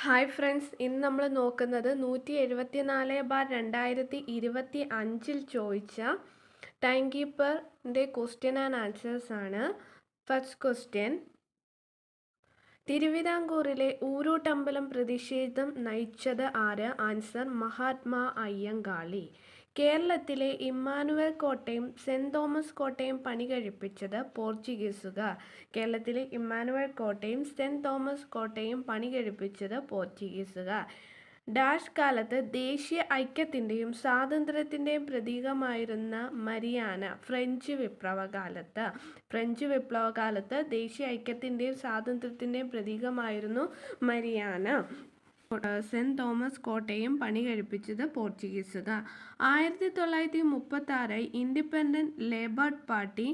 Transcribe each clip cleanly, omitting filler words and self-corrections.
Hi friends, ഇന്ന് നമ്മൾ നോക്കുന്നത് 174/2025 ചോദിച്ച ടൈം കീപ്പറിൻ്റെ ക്വസ്റ്റ്യൻ ആൻഡ് ആൻസേഴ്സ് ആണ്. ഫസ്റ്റ് ക്വസ്റ്റ്യൻ: തിരുവിതാംകൂറിലെ ഊരൂട്ടമ്പലം പ്രതിഷേധം നയിച്ചത് ആര്? ആൻസർ: മഹാത്മാ അയ്യങ്കാളി. കേരളത്തിലെ ഇമ്മാനുവൽ കോട്ടയും സെന്റ് തോമസ് കോട്ടയും പണികഴിപ്പിച്ചത് പോർച്ചുഗീസുകാർ. കേരളത്തിലെ ഇമ്മാനുവൽ കോട്ടയും സെന്റ് തോമസ് കോട്ടയും പണികഴിപ്പിച്ചത് പോർച്ചുഗീസുകാർ. ഡാഷ് കാലത്ത് ദേശീയ ഐക്യത്തിൻ്റെയും സ്വാതന്ത്ര്യത്തിൻ്റെയും പ്രതീകമായിരുന്ന മരിയാന. ഫ്രഞ്ച് വിപ്ലവകാലത്ത്. ഫ്രഞ്ച് വിപ്ലവകാലത്ത് ദേശീയ ഐക്യത്തിൻ്റെയും സ്വാതന്ത്ര്യത്തിൻ്റെയും പ്രതീകമായിരുന്നു മരിയാന. സെന്റ് തോമസ് കോട്ടയും പണികഴിപ്പിച്ചത് പോർച്ചുഗീസുകാർ. 1936 ഇൻഡിപെൻഡന്റ് ലേബർ പാർട്ടി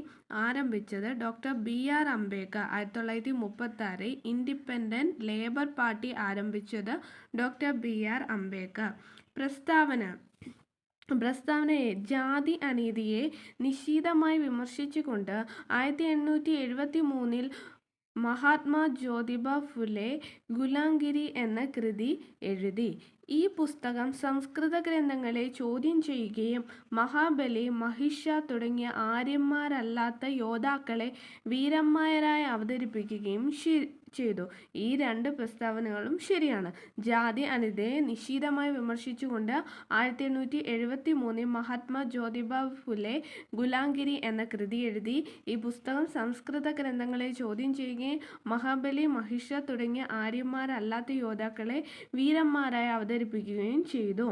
ആരംഭിച്ചത് doctor BR Ambedkar. 1936 independent labour party ആരംഭിച്ചത് ഡോക്ടർ BR അംബേദ്കർ. പ്രസ്താവനയെ ജാതി അനീതിയെ നിശിതമായി വിമർശിച്ചുകൊണ്ട് 1873 മഹാത്മാ ജ്യോതിബ ഫുലെ ഗുലാംഗിരി എന്ന കൃതി എഴുതി. ഈ പുസ്തകം സംസ്കൃത ഗ്രന്ഥങ്ങളെ ചോദ്യം ചെയ്യുകയും മഹാബലി, മഹിഷ തുടങ്ങിയ ആര്യന്മാരല്ലാത്ത യോദ്ധാക്കളെ വീരന്മാരായി അവതരിപ്പിക്കുകയും ചെയ്തു. ഈ രണ്ട് പ്രസ്താവനകളും ശരിയാണ്. ജാതി അനീതിയെ നിശിതമായി വിമർശിച്ചുകൊണ്ട് 1873 മഹാത്മാ ജ്യോതിബ ഫുലെ ഗുലാംഗിരി എന്ന കൃതി എഴുതി. ഈ പുസ്തകം സംസ്കൃത ഗ്രന്ഥങ്ങളെ ചോദ്യം ചെയ്യുകയും മഹാബലി, മഹിഷ തുടങ്ങിയ ആര്യന്മാരല്ലാത്ത യോദ്ധാക്കളെ വീരന്മാരായി അവതരിപ്പിക്കുകയും ചെയ്തു.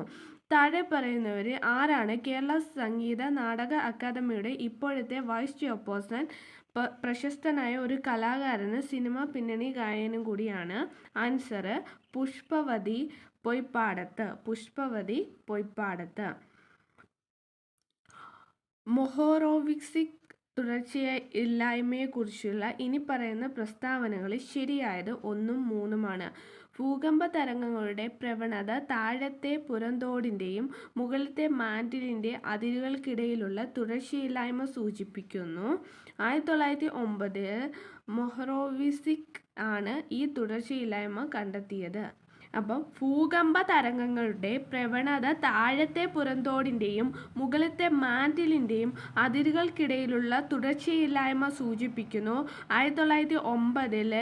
താഴെ പറയുന്നവർ ആരാണ് കേരള സംഗീത നാടക അക്കാദമിയുടെ ഇപ്പോഴത്തെ വൈസ് ചെയർപേഴ്സൺ? പ്രശസ്തനായ ഒരു കലാകാരന് സിനിമ പിന്നണി ഗായകനും കൂടിയാണ്. ആൻസർ: പുഷ്പവതി പൊയ്പ്പാടത്ത്. പുഷ്പവതി പൊയ്പ്പാടത്ത്. മൊഹോറോവിക്സിക് തുടർച്ചയില്ലായ്മയെക്കുറിച്ചുള്ള ഇനി പറയുന്ന പ്രസ്താവനകളിൽ ശരിയായത് 1ഉം 3ഉമാണ്. ഭൂകമ്പ തരംഗങ്ങളുടെ പ്രവണത താഴത്തെ പുറംതോടിൻ്റെയും മുകളിലത്തെ മാന്റിലിൻ്റെ അതിരുകൾക്കിടയിലുള്ള തുടർച്ചയില്ലായ്മ സൂചിപ്പിക്കുന്നു. 1909 മൊഹോറോവിക്സിക് ആണ് ഈ തുടർച്ചയില്ലായ്മ കണ്ടെത്തിയത്. അപ്പം ഭൂകമ്പ തരംഗങ്ങളുടെ പ്രവണത താഴത്തെ പുറംതോടിൻ്റെയും മുകളിലത്തെ മാന്റിലിൻ്റെയും അതിരുകൾക്കിടയിലുള്ള തുടർച്ചയില്ലായ്മ സൂചിപ്പിക്കുന്നു. 1909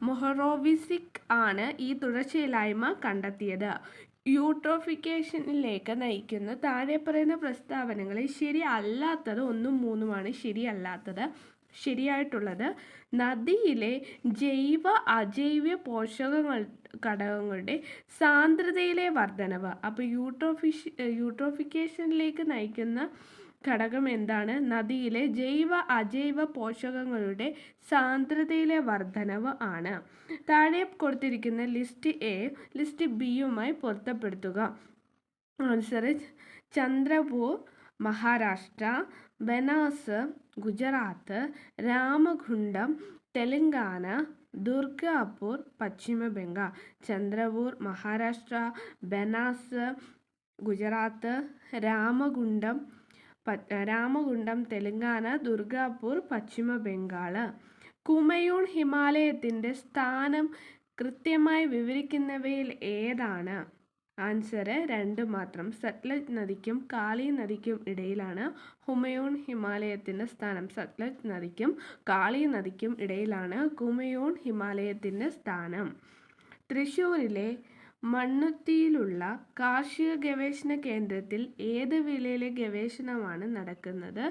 മൊഹോറോവിക്സിക് ആണ് ഈ തുടർച്ചയില്ലായ്മ കണ്ടെത്തിയത്. യൂട്രോഫിക്കേഷനിലേക്ക് നയിക്കുന്ന താഴെ പറയുന്ന പ്രസ്താവനകളിൽ ശരി അല്ലാത്തത് 1ഉം 3ഉമാണ്. ശരിയല്ലാത്തത് ശരിയായിട്ടുള്ളത്: നദിയിലെ ജൈവ അജൈവ ഘടകങ്ങളുടെ സാന്ദ്രതയിലെ വർധനവ്. അപ്പോൾ യൂട്രോഫിക്കേഷനിലേക്ക് നയിക്കുന്ന ഘടകം എന്താണ്? നദിയിലെ ജൈവ അജൈവ പോഷകങ്ങളുടെ സാന്ദ്രതയിലെ വർധനവ് ആണ്. താഴെ കൊടുത്തിരിക്കുന്ന ലിസ്റ്റ് എ ലിസ്റ്റ് ബിയുമായി പൊരുത്തപ്പെടുത്തുക. ആൻസർ: ചന്ദ്രപൂർ മഹാരാഷ്ട്ര, ബനാസ് ഗുജറാത്ത്, രാമഗുണ്ടം തെലങ്കാന, ദുർഗാപൂർ പശ്ചിമ ബംഗാൾ. ചന്ദ്രപൂർ മഹാരാഷ്ട്ര, ബനാസ് ഗുജറാത്ത്, രാമഗുണ്ടം തെലങ്കാന, ദുർഗാപൂർ പശ്ചിമ ബംഗാൾ. കുമയൂൺ ഹിമാലയത്തിൻ്റെ സ്ഥാനം കൃത്യമായി വിവരിക്കുന്നവയിൽ ഏതാണ്? ആൻസർ: 2 മാത്രം. സത്ലജ് നദിക്കും കാളി നദിക്കും ഇടയിലാണ് ഹുമയൂൺ ഹിമാലയത്തിൻ്റെ സ്ഥാനം. സത്ലജ് നദിക്കും കാളി നദിക്കും ഇടയിലാണ് കുമയൂൺ ഹിമാലയത്തിൻ്റെ സ്ഥാനം. തൃശ്ശൂരിലെ മണ്ണുത്തിയിലുള്ള കാർഷിക ഗവേഷണ കേന്ദ്രത്തിൽ ഏത് വിളയിലെ ഗവേഷണമാണ് നടക്കുന്നത്?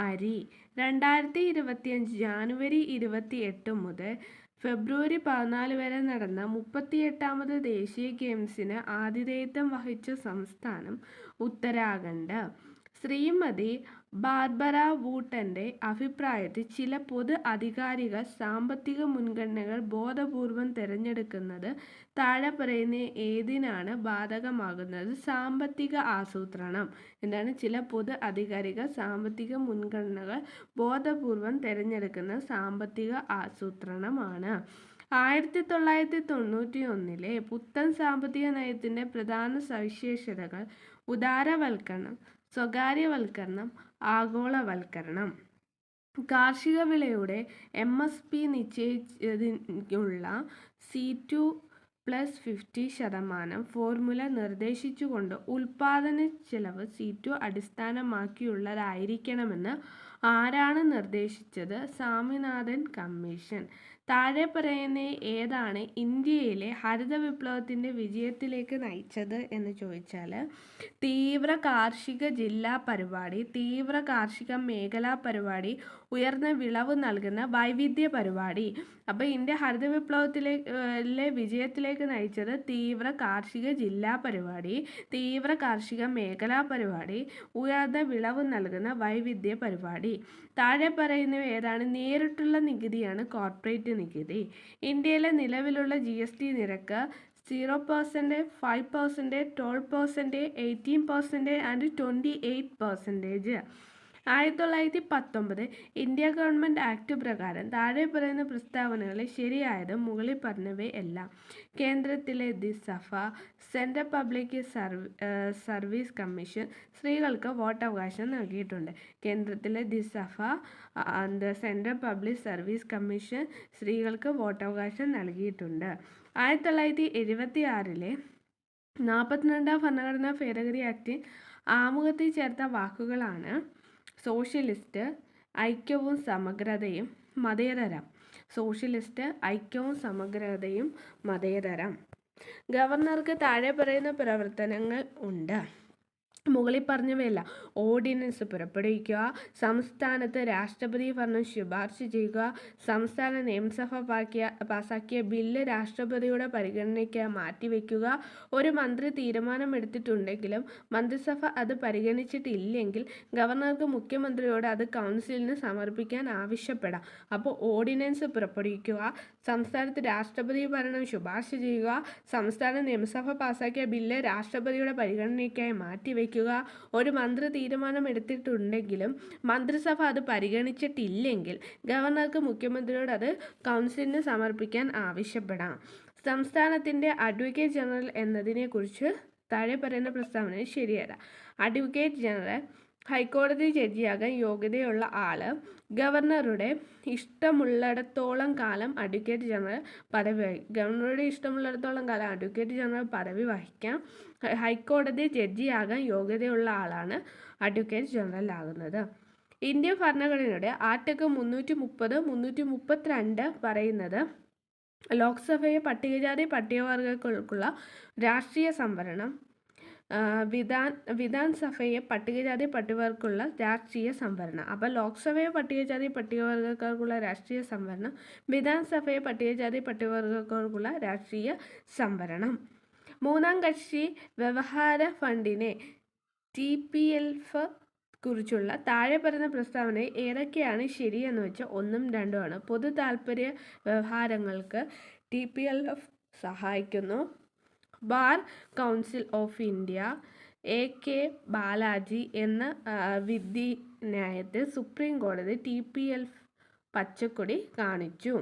അരി. 2025 ജാനുവരി 28 മുതൽ ഫെബ്രുവരി 14 വരെ നടന്ന 38ാമത് ദേശീയ ഗെയിംസിന് ആതിഥേയത്വം വഹിച്ച സംസ്ഥാനം ഉത്തരാഖണ്ഡ്. ശ്രീമതി ബാർബറ വൂട്ടൻ്റെ അഭിപ്രായത്തിൽ ചില പൊതു അധികാരികൾ സാമ്പത്തിക മുൻഗണനകൾ ബോധപൂർവം തിരഞ്ഞെടുക്കുന്നത് താഴെ പറയുന്ന ഏതിനാണ് ബാധകമാകുന്നത്? സാമ്പത്തിക ആസൂത്രണം. എന്താണ്? ചില പൊതു അധികാരികൾ സാമ്പത്തിക മുൻഗണനകൾ ബോധപൂർവം തിരഞ്ഞെടുക്കുന്ന സാമ്പത്തിക ആസൂത്രണമാണ്. 1991 പുത്തൻ സാമ്പത്തിക നയത്തിൻ്റെ പ്രധാന സവിശേഷതകൾ: ഉദാരവൽക്കരണം, സ്വകാര്യവൽക്കരണം, ആഗോളവൽക്കരണം. കാർഷിക വിളയുടെ MSP നിശ്ചയിച്ചതിനുള്ള C2 +50% ഫോർമുല നിർദ്ദേശിച്ചുകൊണ്ട് ഉൽപാദന ചെലവ് C2 അടിസ്ഥാനമാക്കിയുള്ളതായിരിക്കണമെന്ന് ആരാണ് നിർദ്ദേശിച്ചത്? സ്വാമിനാഥൻ കമ്മീഷൻ. താഴെ പറയുന്ന ഏതാണ് ഇന്ത്യയിലെ ഹരിത വിപ്ലവത്തിൻ്റെ വിജയത്തിലേക്ക് നയിച്ചത് എന്ന് ചോദിച്ചാൽ തീവ്ര കാർഷിക ജില്ലാ പരിപാടി, തീവ്ര കാർഷിക മേഖലാ പരിപാടി, ഉയർന്ന വിളവ് നൽകുന്ന വൈവിധ്യ പരിപാടി. അപ്പോൾ ഇന്ത്യ ഹരിത വിപ്ലവത്തിലെ വിജയത്തിലേക്ക് നയിച്ചത് തീവ്ര കാർഷിക ജില്ലാ പരിപാടി, തീവ്ര കാർഷിക മേഖലാ പരിപാടി, ഉയർന്ന വിളവ് നൽകുന്ന വൈവിധ്യ പരിപാടി. താഴെ പറയുന്നവ ഏതാണ്? നേരിട്ടുള്ള നികുതിയാണ് കോർപ്പറേറ്റ് നികുതി. ഇന്ത്യയിലെ നിലവിലുള്ള GST നിരക്ക് 0%, 5%, 12%, 18% ആൻഡ് 28%. 1919 ഇന്ത്യ ഗവൺമെൻറ് ആക്ട് പ്രകാരം താഴെ പറയുന്ന പ്രസ്താവനകളെ ശരിയായത് മുകളിൽ പറഞ്ഞവയെല്ലാം. കേന്ദ്രത്തിലെ ദിസഫ, സെൻട്രൽ പബ്ലിക് സർവീസ് കമ്മീഷൻ സ്ത്രീകൾക്ക് വോട്ടവകാശം നൽകിയിട്ടുണ്ട്. കേന്ദ്രത്തിലെ ദിസഫ, സെൻട്രൽ പബ്ലിക് സർവീസ് കമ്മീഷൻ സ്ത്രീകൾക്ക് വോട്ടവകാശം നൽകിയിട്ടുണ്ട്. 1976 42ാം ഭരണഘടനാ ഭേദഗതി ആക്ടിൽ ആമുഖത്തിൽ ചേർത്ത വാക്കുകളാണ് സോഷ്യലിസ്റ്റ്, ഐക്യവും സമഗ്രതയും, മതേതരം. സോഷ്യലിസ്റ്റ്, ഐക്യവും സമഗ്രതയും, മതേതരം. ഗവർണർക്ക് താഴെ പറയുന്ന പ്രവർത്തനങ്ങൾ ഉണ്ട്. മുകളിൽ പറഞ്ഞവയല്ല. ഓർഡിനൻസ് പുറപ്പെടുവിക്കുക, സംസ്ഥാനത്ത് രാഷ്ട്രപതി ഭരണം ശുപാർശ ചെയ്യുക, സംസ്ഥാന നിയമസഭ പാസാക്കിയ ബില്ല് രാഷ്ട്രപതിയുടെ പരിഗണനയ്ക്ക് മാറ്റിവെക്കുക, ഒരു മന്ത്രി തീരുമാനമെടുത്തിട്ടുണ്ടെങ്കിലും മന്ത്രിസഭ അത് പരിഗണിച്ചിട്ടില്ലെങ്കിൽ ഗവർണർക്ക് മുഖ്യമന്ത്രിയോട് അത് കൗൺസിലിന് സമർപ്പിക്കാൻ ആവശ്യപ്പെടാം. അപ്പോൾ ഓർഡിനൻസ് പുറപ്പെടുവിക്കുക, സംസ്ഥാനത്ത് രാഷ്ട്രപതി ഭരണം ശുപാർശ ചെയ്യുക, സംസ്ഥാന നിയമസഭ പാസാക്കിയ ബില്ല് രാഷ്ട്രപതിയുടെ പരിഗണനയ്ക്കായി മാറ്റിവെക്കുക, ഒരു മന്ത്രി തീരുമാനം എടുത്തിട്ടുണ്ടെങ്കിലും മന്ത്രിസഭ അത് പരിഗണിച്ചിട്ടില്ലെങ്കിൽ ഗവർണർക്ക് മുഖ്യമന്ത്രിയോട് അത് കൗൺസിലിന് സമർപ്പിക്കാൻ ആവശ്യപ്പെടാം. സംസ്ഥാനത്തിൻ്റെ അഡ്വക്കേറ്റ് ജനറൽ എന്നതിനെക്കുറിച്ച് താഴെ പറയുന്ന പ്രസ്താവന ശരിയല്ല. അഡ്വക്കേറ്റ് ജനറൽ ഹൈക്കോടതി ജഡ്ജിയാകാൻ യോഗ്യതയുള്ള ആൾ ഗവർണറുടെ ഇഷ്ടമുള്ളിടത്തോളം കാലം അഡ്വക്കേറ്റ് ജനറൽ പദവി വഹിക്കും. ഗവർണറുടെ ഇഷ്ടമുള്ളിടത്തോളം കാലം അഡ്വക്കേറ്റ് ജനറൽ പദവി വഹിക്കാം. ഹൈക്കോടതി ജഡ്ജിയാകാൻ യോഗ്യതയുള്ള ആളാണ് അഡ്വക്കേറ്റ് ജനറൽ ആകുന്നത്. ഇന്ത്യൻ ഭരണഘടനയുടെ ആർട്ടിക്കിൾ 330, 332 പറയുന്നത് ലോക്സഭയെ പട്ടികജാതി പട്ടികവർഗങ്ങൾക്കുള്ള രാഷ്ട്രീയ സംവരണം, വിധാൻസഭയെ പട്ടികജാതി പട്ടികവർഗങ്ങൾക്കുള്ള രാഷ്ട്രീയ സംവരണം. അപ്പോൾ ലോക്സഭയെ പട്ടികജാതി പട്ടികവർഗക്കാർക്കുള്ള രാഷ്ട്രീയ സംവരണം, വിധാൻസഭയെ പട്ടികജാതി പട്ടികവർഗക്കാർക്കുള്ള രാഷ്ട്രീയ സംവരണം. മൂന്നാം കക്ഷി വ്യവഹാര ഫണ്ടിനെ TPLF കുറിച്ചുള്ള താഴെ പറയുന്ന പ്രസ്താവന ഏതൊക്കെയാണ് ശരിയെന്ന് വെച്ചാൽ 1ഉം 2ഉം ആണ്. പൊതു താൽപ്പര്യ വ്യവഹാരങ്ങൾക്ക് TPLF സഹായിക്കുന്നു. Bar council of India AK Balaji എന്ന വിധിന്യായത്തിൽ സുപ്രീം കോടതി TPLF പച്ചക്കൊടി കാണിച്ചു.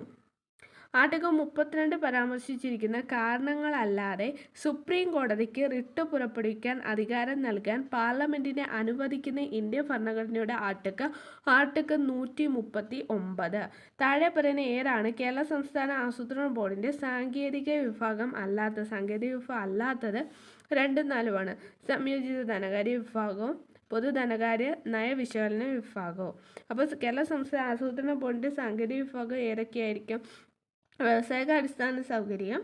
ആർട്ടിക്കിൾ 32 പരാമർശിച്ചിരിക്കുന്ന കാരണങ്ങളല്ലാതെ സുപ്രീം കോടതിക്ക് റിട്ട് പുറപ്പെടുവിക്കാൻ അധികാരം നൽകാൻ പാർലമെൻറ്റിനെ അനുവദിക്കുന്ന ഇന്ത്യൻ ഭരണഘടനയുടെ ആർട്ടിക്കിൾ 139. താഴെ പറയുന്ന ഏതാണ് കേരള സംസ്ഥാന ആസൂത്രണ ബോർഡിൻ്റെ സാങ്കേതിക വിഭാഗം അല്ലാത്തത്? 2ഉം 4ഉമാണ്. സംയോജിത ധനകാര്യ വിഭാഗവും പൊതു ധനകാര്യ നയവിശകലന വിഭാഗവും. അപ്പോൾ കേരള സംസ്ഥാന ആസൂത്രണ ബോർഡിൻ്റെ സാങ്കേതിക വിഭാഗം ഏതൊക്കെയായിരിക്കും? വ്യവസായിക അടിസ്ഥാന സൗകര്യം,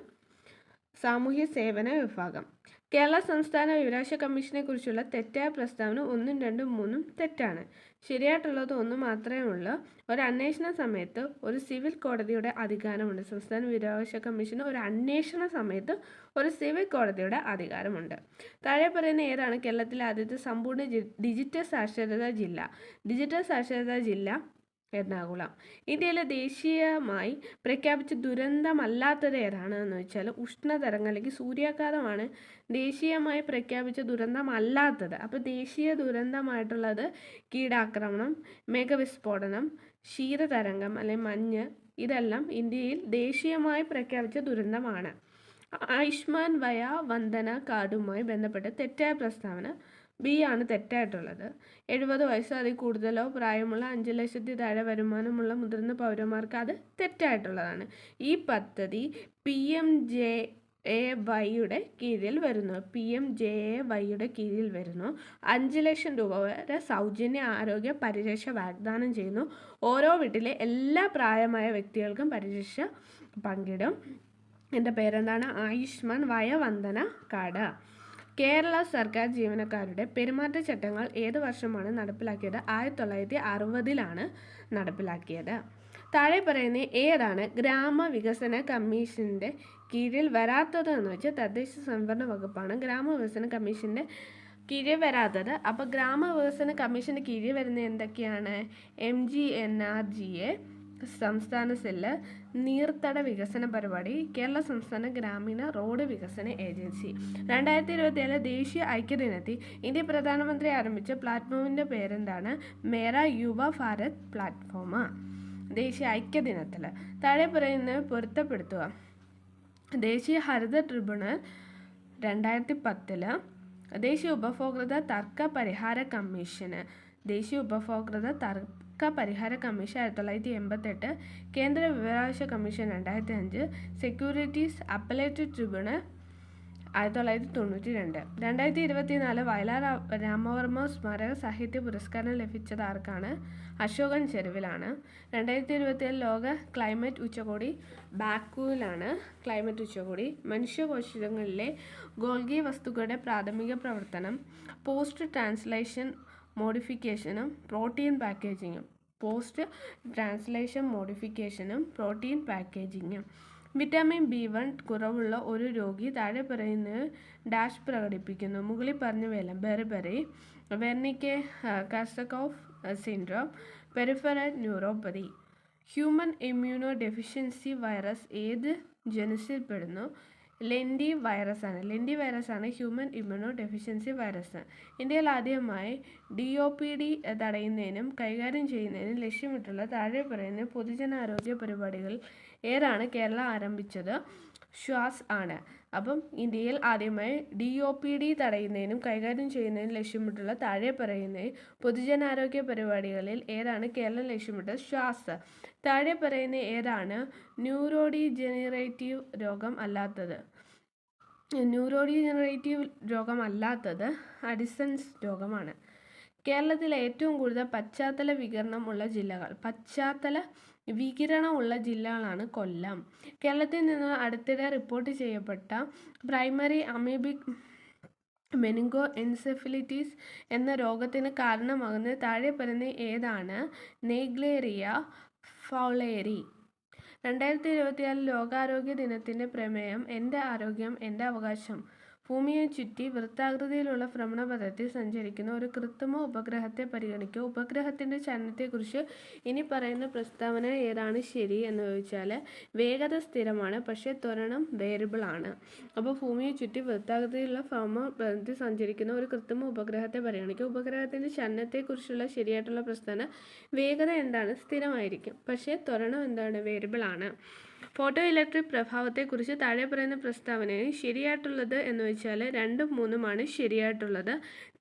സാമൂഹ്യ സേവന വിഭാഗം. കേരള സംസ്ഥാന വിവരാവകാശ കമ്മീഷനെ കുറിച്ചുള്ള തെറ്റായ പ്രസ്താവന 1ഉം 2ഉം 3ഉം തെറ്റാണ്. ശരിയായിട്ടുള്ളത് 1 മാത്രമേ ഉള്ളൂ. ഒരു അന്വേഷണ സമയത്ത് ഒരു സിവിൽ കോടതിയുടെ അധികാരമുണ്ട്. സംസ്ഥാന വിവരാവകാശ കമ്മീഷന് ഒരു അന്വേഷണ സമയത്ത് ഒരു സിവിൽ കോടതിയുടെ അധികാരമുണ്ട്. താഴെ പറയുന്ന ഏതാണ് കേരളത്തിലെ ആദ്യത്തെ സമ്പൂർണ്ണ ഡിജിറ്റൽ സാക്ഷരതാ ജില്ല? ഡിജിറ്റൽ സാക്ഷരതാ ജില്ല എറണാകുളം. ഇന്ത്യയിലെ ദേശീയമായി പ്രഖ്യാപിച്ച ദുരന്തമല്ലാത്തത് ഏതാണെന്ന് വെച്ചാൽ ഉഷ്ണതരംഗം അല്ലെങ്കിൽ സൂര്യാഘാതമാണ് ദേശീയമായി പ്രഖ്യാപിച്ച ദുരന്തമല്ലാത്തത്. അപ്പോൾ ദേശീയ ദുരന്തമായിട്ടുള്ളത് കീടാക്രമണം, മേഘവിസ്ഫോടനം, ശീതതരംഗം അല്ലെങ്കിൽ മഞ്ഞ്, ഇതെല്ലാം ഇന്ത്യയിൽ ദേശീയമായി പ്രഖ്യാപിച്ച ദുരന്തമാണ്. ആയുഷ്മാൻ വയ വന്ദന കാർഡുമായി ബന്ധപ്പെട്ട് തെറ്റായ പ്രസ്താവന B ആണ് തെറ്റായിട്ടുള്ളത്. 70 വയസ്സോ അതിൽ കൂടുതലോ പ്രായമുള്ള 5 ലക്ഷത്തിൽ താഴെ വരുമാനമുള്ള മുതിർന്ന പൗരന്മാർക്ക് അത് തെറ്റായിട്ടുള്ളതാണ്. ഈ പദ്ധതി PMJAY വൈയുടെ കീഴിൽ വരുന്നു. PMJAYയുടെ കീഴിൽ വരുന്നു. 5 ലക്ഷം രൂപ വരെ സൗജന്യ ആരോഗ്യ പരിരക്ഷ വാഗ്ദാനം ചെയ്യുന്നു. ഓരോ വീട്ടിലെ എല്ലാ പ്രായമായ വ്യക്തികൾക്കും പരിരക്ഷ പങ്കിടും. എൻ്റെ പേരെന്താണ്? ആയുഷ്മാൻ വയോവന്ദന കാർഡ്. കേരള സർക്കാർ ജീവനക്കാരുടെ പെരുമാറ്റച്ചട്ടങ്ങൾ ഏത് വർഷമാണ് നടപ്പിലാക്കിയത്? 1960 നടപ്പിലാക്കിയത്. താഴെ പറയുന്ന ഏതാണ് ഗ്രാമവികസന കമ്മീഷൻ്റെ കീഴിൽ വരാത്തത് എന്ന് വെച്ചാൽ തദ്ദേശ സ്വയംഭരണ വകുപ്പാണ് ഗ്രാമവികസന കമ്മീഷൻ്റെ കീഴിൽ വരാത്തത്. അപ്പോൾ ഗ്രാമവികസന കമ്മീഷൻ്റെ കീഴിൽ വരുന്ന എന്തൊക്കെയാണ്? MGNRGA സംസ്ഥാന സെല്ല്, നീർത്തട വികസന പരിപാടി, കേരള സംസ്ഥാന ഗ്രാമീണ റോഡ് വികസന ഏജൻസി. 2027 ദേശീയ ഐക്യദിനത്തിൽ ഇന്ത്യ പ്രധാനമന്ത്രി ആരംഭിച്ച പ്ലാറ്റ്ഫോമിൻ്റെ പേരെന്താണ്? മേരാ യുവ ഭാരത് പ്ലാറ്റ്ഫോം. ദേശീയ ഐക്യദിനത്തിൽ താഴെ പറയുന്നത് പൊരുത്തപ്പെടുത്തുക. ദേശീയ ഹരിത ട്രിബ്യൂണൽ 2010, ദേശീയ ഉപഭോക്തൃ തർക്ക പരിഹാര കമ്മീഷന്, ദേശീയ ഉപഭോക്തൃ തർക്ക പരിഹാര കമ്മീഷൻ 1988, കേന്ദ്ര വിവരാവകാശ commission 2005, securities appellate tribunal 1992. 2024 Vayalar Ramavarma സ്മാരക സാഹിത്യ പുരസ്കാരം ലഭിച്ചത് ആർക്കാണ്? അശോകൻ ചെരുവിലാണ്. 2027 ലോക ക്ലൈമറ്റ് ഉച്ചകോടി ബാക്കുവിലാണ്. ക്ലൈമറ്റ് ഉച്ചകോടി. മനുഷ്യകോശങ്ങളിലെ ഗോൾഗി വസ്തുക്കളുടെ പ്രാഥമിക പ്രവർത്തനം, പോസ്റ്റ് ട്രാൻസ്ലേഷൻ മോഡിഫിക്കേഷനും പ്രോട്ടീൻ പാക്കേജിങ്ങും. പോസ്റ്റ് ട്രാൻസ്ലേഷൻ മോഡിഫിക്കേഷനും പ്രോട്ടീൻ പാക്കേജിങ്ങും. വിറ്റാമിൻ B1 കുറവുള്ള ഒരു രോഗി താഴെ പറയുന്നത് ഡാഷ് പ്രകടിപ്പിക്കുന്നു. മുകളിൽ പറഞ്ഞവയെല്ലാം beriberi, Wernicke Korsakoff syndrome, peripheral neuropathy. Human immunodeficiency virus ഏത് ജനുസിൽപ്പെടുന്നു? ലെൻഡി വൈറസാണ് ഹ്യൂമൻ ഇമ്മ്യൂണോ ഡെഫിഷ്യൻസി വൈറസ്. ഇന്ത്യയിൽ ആദ്യമായി DOPD തടയുന്നതിനും കൈകാര്യം ചെയ്യുന്നതിനും ലക്ഷ്യമിട്ടുള്ള താഴെ പറയുന്ന പൊതുജനാരോഗ്യ പരിപാടികൾ ഏതാണ് കേരളം ആരംഭിച്ചത്? ശ്വാസ് ആണ്. അപ്പം ഇന്ത്യയിൽ ആദ്യമായി DOPD തടയുന്നതിനും കൈകാര്യം ചെയ്യുന്നതിനും ലക്ഷ്യമിട്ടുള്ള താഴെ പറയുന്ന പൊതുജനാരോഗ്യ പരിപാടികളിൽ ഏതാണ് കേരളം ലക്ഷ്യമിട്ടത്? ശ്വാസ്. താഴെ പറയുന്ന ഏതാണ് ന്യൂറോഡിജനറേറ്റീവ് രോഗം അല്ലാത്തത്? അഡിസൺസ് രോഗമാണ്. കേരളത്തിലെ ഏറ്റവും കൂടുതൽ പശ്ചാത്തല വികിരണം ഉള്ള ജില്ലകളാണ് കൊല്ലം. കേരളത്തിൽ നിന്ന് അടുത്തിടെ റിപ്പോർട്ട് ചെയ്യപ്പെട്ട പ്രൈമറി അമീബിക് മെനിങ്കോ എൻസെഫലിറ്റിസ് എന്ന രോഗത്തിന് കാരണമാകുന്ന താഴെ പറയുന്ന ഏതാണ്? Naegleria fowleri. 2024 ലോകാരോഗ്യ ദിനത്തിൻ്റെ പ്രമേയം എൻ്റെ ആരോഗ്യം എൻ്റെ അവകാശം. ഭൂമിയെ ചുറ്റി വൃത്താകൃതിയിലുള്ള ഭ്രമണപഥത്തിൽ സഞ്ചരിക്കുന്ന ഒരു കൃത്രിമ ഉപഗ്രഹത്തെ പരിഗണിക്കുക. ഉപഗ്രഹത്തിൻ്റെ ചലനത്തെക്കുറിച്ച് ഇനി പറയുന്ന പ്രസ്താവന ഏതാണ് ശരി എന്ന് ചോദിച്ചാൽ വേഗത സ്ഥിരമാണ്, പക്ഷേ ത്വരണം വേരിയബിൾ ആണ്. അപ്പോൾ ഭൂമിയെ ചുറ്റി വൃത്താകൃതിയിലുള്ള ഭ്രമണപഥത്തിൽ സഞ്ചരിക്കുന്ന ഒരു കൃത്രിമ ഉപഗ്രഹത്തെ പരിഗണിക്കുക. ഉപഗ്രഹത്തിൻ്റെ ചലനത്തെക്കുറിച്ചുള്ള ശരിയായിട്ടുള്ള പ്രസ്താവന വേഗത എന്താണ്? സ്ഥിരമായിരിക്കും, പക്ഷേ ത്വരണം എന്താണ്? വേരിയബിൾ ആണ്. ഫോട്ടോ ഇലക്ട്രിക് പ്രഭാവത്തെക്കുറിച്ച് താഴെ പറയുന്ന പ്രസ്താവനയിൽ ശരിയായിട്ടുള്ളത് എന്ന് വെച്ചാൽ 2ഉം 3ഉമാണ് ശരിയായിട്ടുള്ളത്.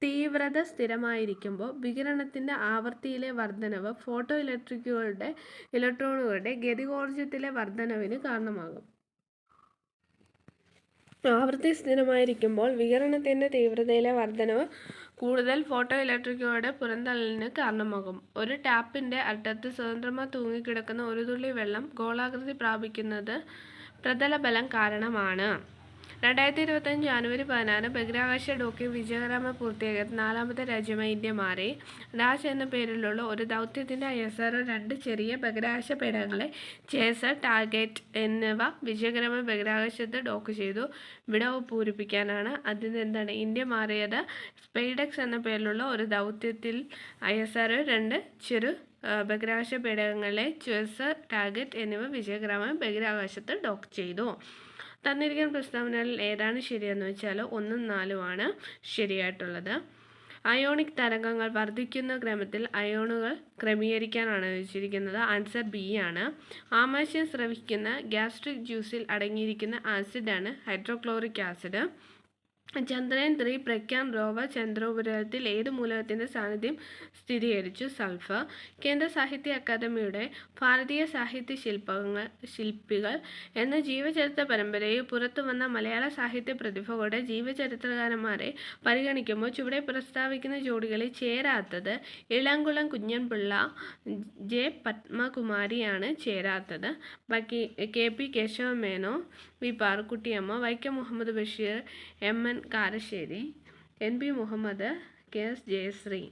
തീവ്രത സ്ഥിരമായിരിക്കുമ്പോൾ വികിരണത്തിൻ്റെ ആവൃത്തിയിലെ വർധനവ് ഫോട്ടോ ഇലക്ട്രോണുകളുടെ ഗതികോർജ്ജത്തിലെ വർധനവിന് കാരണമാകും. ആവൃത്തി സ്ഥിരമായിരിക്കുമ്പോൾ വികിരണത്തിൻ്റെ തീവ്രതയിലെ വർധനവ് കൂടുതൽ ഫോട്ടോ ഇലക്ട്രോണുകളുടെ പുറന്തള്ളലിന് കാരണമാകും. ഒരു ടാപ്പിൻ്റെ അറ്റത്ത് സ്വതന്ത്രമായി തൂങ്ങിക്കിടക്കുന്ന ഒരു തുള്ളി വെള്ളം ഗോളാകൃതി പ്രാപിക്കുന്നത് പ്രതലബലം കാരണമാണ്. 2025 ജനുവരി 16 ബഹിരാകാശ ഡോക്കിംഗ് വിജയകരമായി പൂർത്തിയാക്കിയ 4ാമത്തെ രാജ്യമായി ഇന്ത്യ മാറി. ഡാഷ് എന്ന പേരിലുള്ള ഒരു ദൗത്യത്തിൻ്റെ ISRO 2 ചെറിയ ബഹിരാകാശ പേടകങ്ങളെ ചേസർ, ടാർഗറ്റ് എന്നിവ വിജയകരമായി ബഹിരാകാശത്ത് ഡോക്ക് ചെയ്തു. വിടവ് പൂരിപ്പിക്കാനാണ് അതിനെന്താണ് ഇന്ത്യ മാറിയത്? സ്പെയ്ഡെക്സ് എന്ന പേരിലുള്ള ഒരു ദൗത്യത്തിൽ ISRO 2 ചെറു ബഹിരാകാശ പേടകങ്ങളെ ചേസർ, ടാർഗറ്റ് എന്നിവ വിജയകരമായി ബഹിരാകാശത്ത് ഡോക്ക് ചെയ്തു. തന്നിരിക്കുന്ന പ്രസ്താവനകളിൽ ഏതാണ് ശരിയെന്ന് വെച്ചാൽ 1ഉം 4ഉമാണ് ശരിയായിട്ടുള്ളത്. അയോണിക് തരംഗങ്ങൾ വർദ്ധിക്കുന്ന ക്രമത്തിൽ അയോണുകൾ ക്രമീകരിക്കാനാണ് വെച്ചിരിക്കുന്നത്. ആൻസർ B ആണ്. ആമാശയം സ്രവിക്കുന്ന ഗ്യാസ്ട്രിക് ജ്യൂസിൽ അടങ്ങിയിരിക്കുന്ന ആസിഡാണ് hydrochloric acid. Chandrayaan 3 Pragyan rover ചന്ദ്രോപരിതലത്തിൽ ഏത് മൂലകത്തിൻ്റെ സാന്നിധ്യം സ്ഥിരീകരിച്ചു? സൾഫർ. കേന്ദ്ര സാഹിത്യ അക്കാദമിയുടെ ഭാരതീയ സാഹിത്യ ശില്പികൾ എന്ന ജീവചരിത്ര പരമ്പരയിൽ പുറത്തുവന്ന മലയാള സാഹിത്യ പ്രതിഭകളുടെ ജീവചരിത്രകാരന്മാരെ പരിഗണിക്കുമ്പോൾ ചുവടെ പ്രസ്താവിക്കുന്ന ജോഡികളിൽ ചേരാത്തത്: ഇളംകുളം കുഞ്ഞൻപിള്ള, ജെ. പത്മകുമാരിയാണ് ചേരാത്തത്. ബാക്കി KP Kesavamenon, V. Parukuttyamma, Vaikom Muhammad Basheer, MN Karassery, NP Muhammad, KS Jayashree.